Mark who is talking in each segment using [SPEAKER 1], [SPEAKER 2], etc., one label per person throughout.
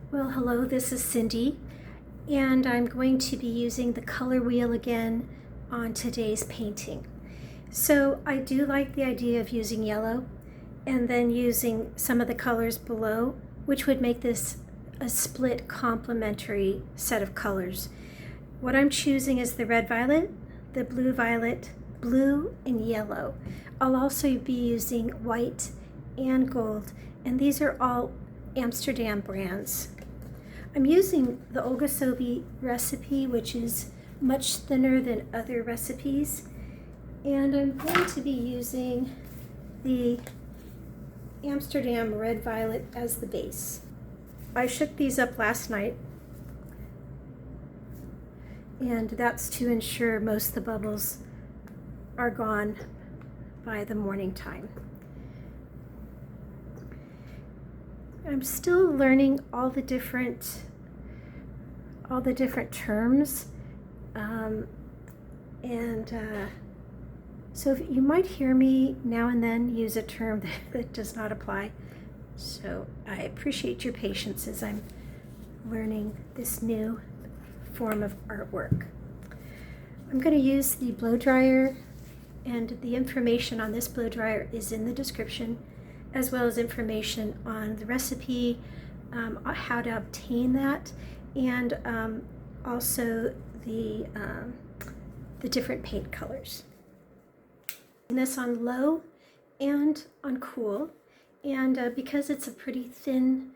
[SPEAKER 1] Well, hello, this is Cindy, and I'm going to be using the color wheel again on today's painting. So I do like the idea of using yellow and then using some of the colors below, which would make this a split complementary set of colors. What I'm choosing is the red violet, the blue violet, blue, and yellow. I'll also be using white and gold, and these are all Amsterdam brands. I'm using the Olga Soby Recipe, which is much thinner than other recipes, and I'm going to be using the Amsterdam red violet as the base. I shook these up last night, and that's to ensure most of the bubbles are gone by the morning time. I'm still learning all the different terms, so if you might hear me now and then use a term that does not apply. So I appreciate your patience as I'm learning this new form of artwork. I'm going to use the blow dryer, and the information on this blow dryer is in the description, as well as information on the recipe, how to obtain that, and also the different paint colors. This on low and on cool, and because it's a pretty thin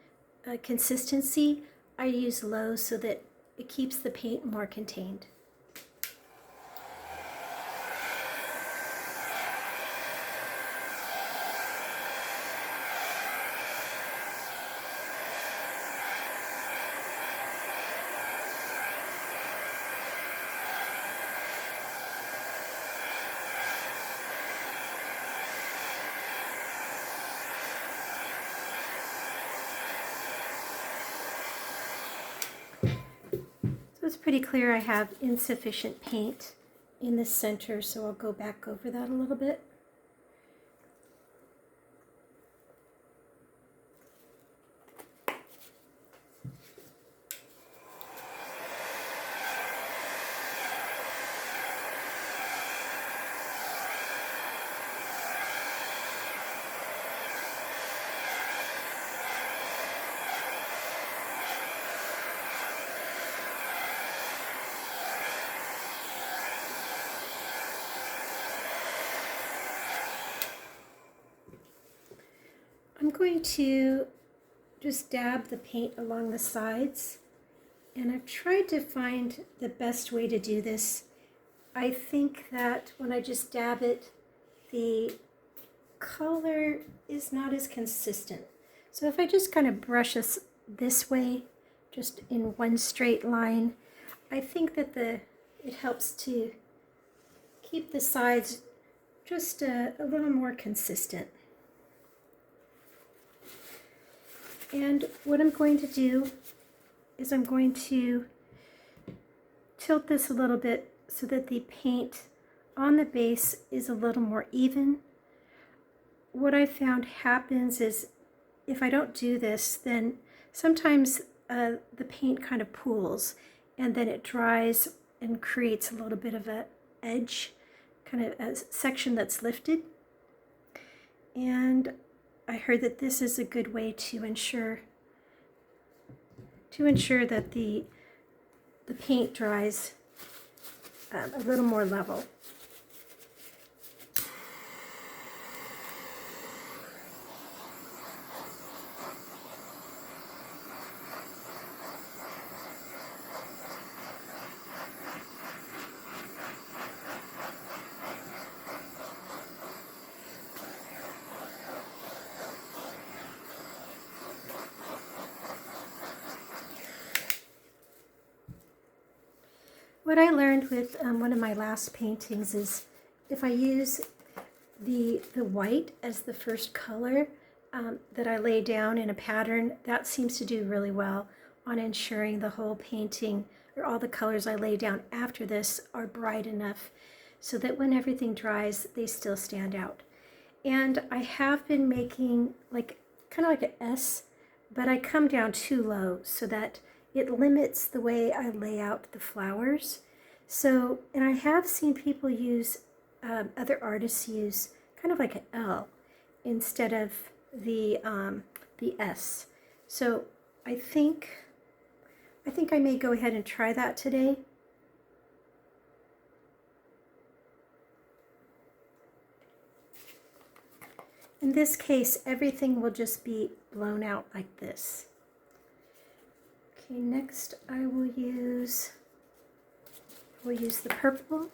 [SPEAKER 1] consistency, I use low so that it keeps the paint more contained. So it's pretty clear I have insufficient paint in the center, so I'll go back over that a little bit. I'm going to just dab the paint along the sides, and I've tried to find the best way to do this. I think that when I just dab it, the color is not as consistent. So if I just kind of brush this way, just in one straight line, I think that it helps to keep the sides just a little more consistent. And what I'm going to do is I'm going to tilt this a little bit so that the paint on the base is a little more even. What I found happens is if I don't do this, then sometimes the paint kind of pools, and then it dries and creates a little bit of an edge, kind of a section that's lifted. And I heard that this is a good way to ensure that the paint dries a little more level. What I learned with one of my last paintings is if I use the white as the first color that I lay down in a pattern, that seems to do really well on ensuring the whole painting, or all the colors I lay down after this, are bright enough so that when everything dries, they still stand out. And I have been making kind of like an S but I come down too low so that it limits the way I lay out the flowers. So, and I have seen people use, other artists use kind of like an L instead of the S. So I think I may go ahead and try that today. In this case, everything will just be blown out like this. Okay, next I will use the purple.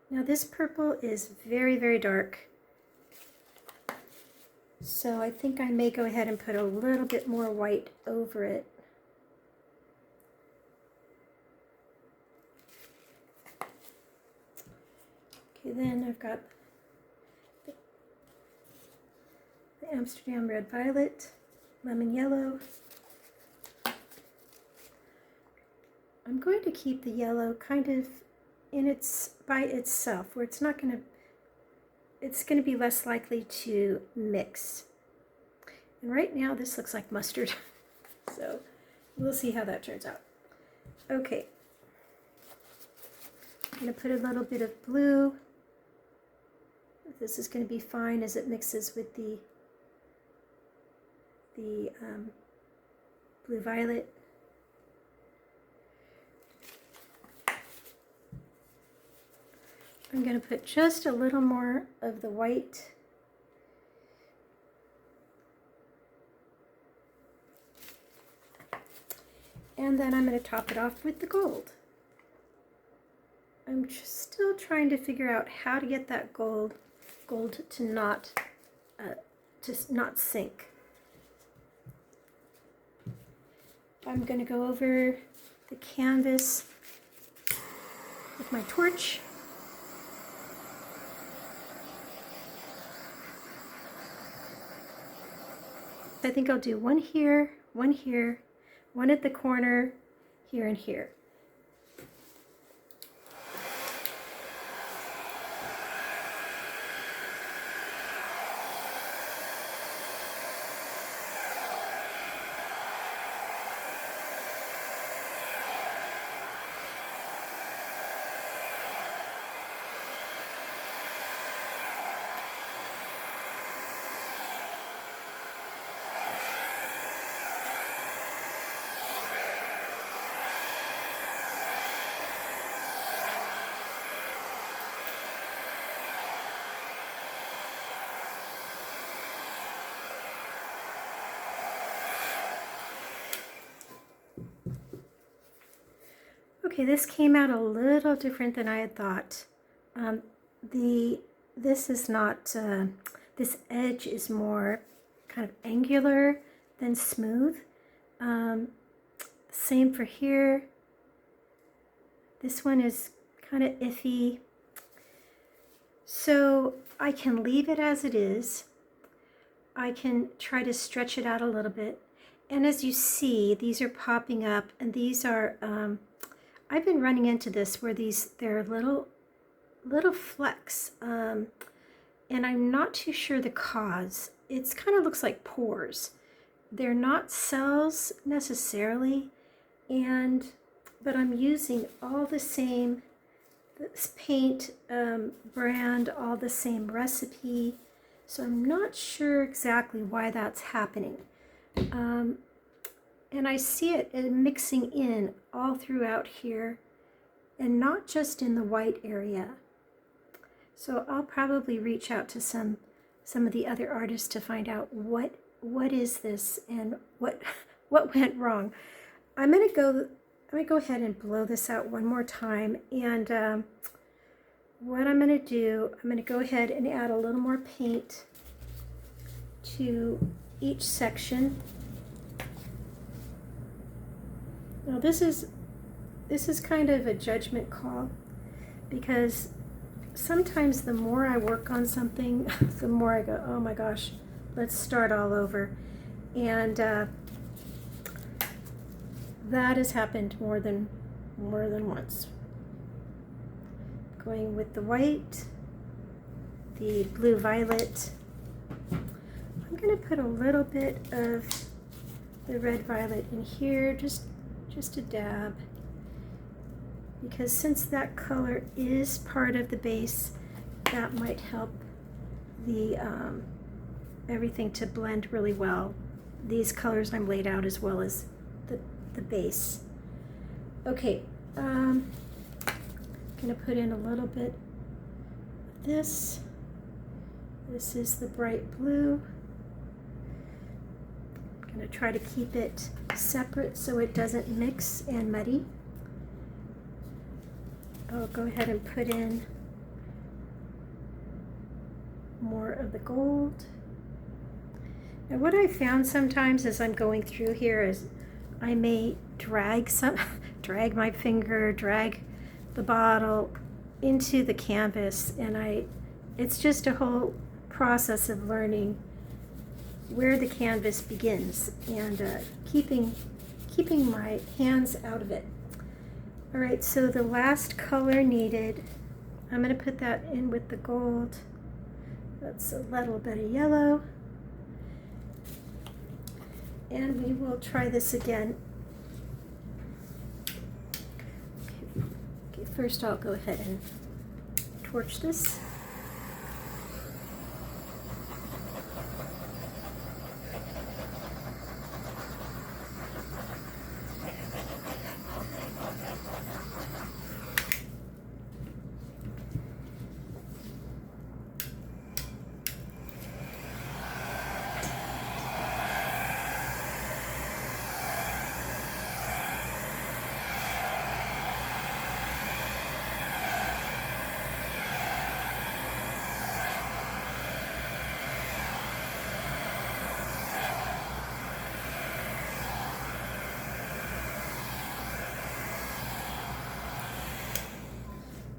[SPEAKER 1] Now this purple is very, very dark. So I think I may go ahead and put a little bit more white over it. Okay, then I've got the Amsterdam red violet, lemon yellow. I'm going to keep the yellow kind of by itself, where it's going to be less likely to mix. And right now this looks like mustard. So we'll see how that turns out. Okay. I'm going to put a little bit of blue. This is going to be fine as it mixes with the blue violet. I'm going to put just a little more of the white. And then I'm going to top it off with the gold. I'm still trying to figure out how to get that gold to not sink. I'm going to go over the canvas with my torch. I think I'll do one here, one here, one at the corner, here and here. Okay, this came out a little different than I had thought. This is not, this edge is more kind of angular than smooth. Same for here. This one is kind of iffy. So I can leave it as it is. I can try to stretch it out a little bit. And as you see, these are popping up, and these are, I've been running into this where they're little flecks, and I'm not too sure the cause. It kind of looks like pores. They're not cells necessarily, but I'm using all the same paint brand, all the same recipe, so I'm not sure exactly why that's happening. And I see it mixing in all throughout here, and not just in the white area. So I'll probably reach out to some of the other artists to find out what is this and what went wrong. I'm gonna go ahead and blow this out one more time, and what I'm gonna do, I'm gonna go ahead and add a little more paint to each section. Now this is kind of a judgment call, because sometimes the more I work on something, the more I go, oh my gosh, let's start all over. And that has happened more than once. Going with the white, the blue violet. I'm going to put a little bit of the red violet in here, just a dab, because since that color is part of the base, that might help the everything to blend really well. These colors I'm laid out as well as the base. Okay, I'm gonna put in a little bit of this. This is the bright blue. I'm gonna try to keep it separate so it doesn't mix and muddy. I'll go ahead and put in more of the gold. And what I found sometimes as I'm going through here is I may drag my finger, drag the bottle into the canvas, and it's just a whole process of learning where the canvas begins and keeping my hands out of it. All right, so the last color needed, I'm going to put that in with the gold. That's a little bit of yellow. And we will try this again. Okay, first I'll go ahead and torch this.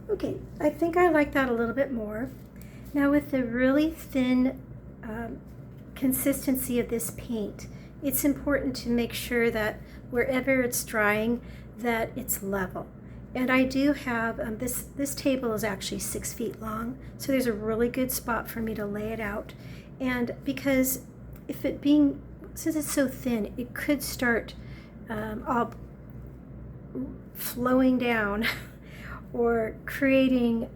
[SPEAKER 1] Okay, I think I like that a little bit more. Now with the really thin consistency of this paint, it's important to make sure that wherever it's drying, that it's level. And I do have, this table is actually 6 feet long, so there's a really good spot for me to lay it out. And because since it's so thin, it could start all flowing down or creating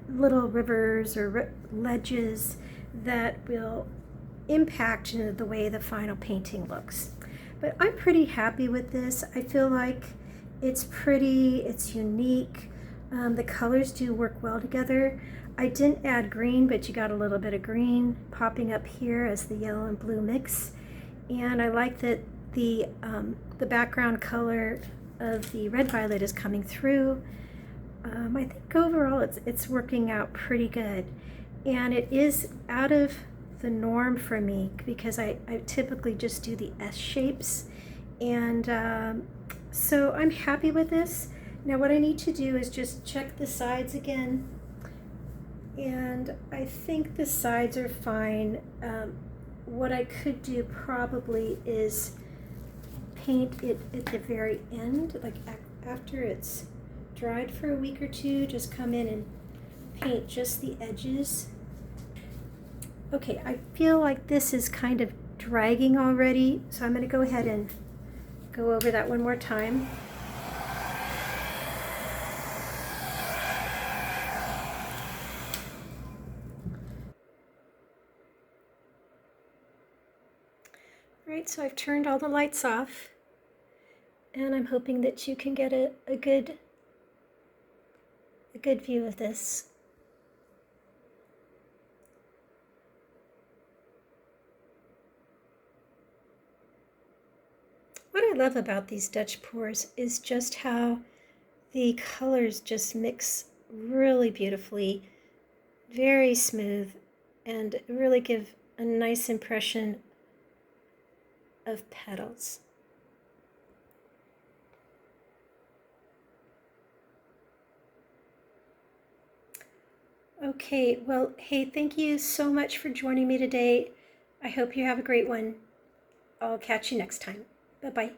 [SPEAKER 1] little rivers or ledges that will impact the way the final painting looks. But I'm pretty happy with this. I feel like it's pretty, it's unique. The colors do work well together. I didn't add green, but you got a little bit of green popping up here as the yellow and blue mix. And I like that the background color of the red violet is coming through. I think overall it's working out pretty good, and it is out of the norm for me because I typically just do the S shapes, and so I'm happy with this. Now what I need to do is just check the sides again, and I think the sides are fine. What I could do probably is paint it at the very end, like after it's dried for a week or two, just come in and paint just the edges. Okay, I feel like this is kind of dragging already, so I'm going to go ahead and go over that one more time. All right, so I've turned all the lights off, and I'm hoping that you can get a good view of this. What I love about these Dutch pours is just how the colors just mix really beautifully, very smooth, and really give a nice impression of petals. Okay, well, hey, thank you so much for joining me today. I hope you have a great one. I'll catch you next time. Bye-bye.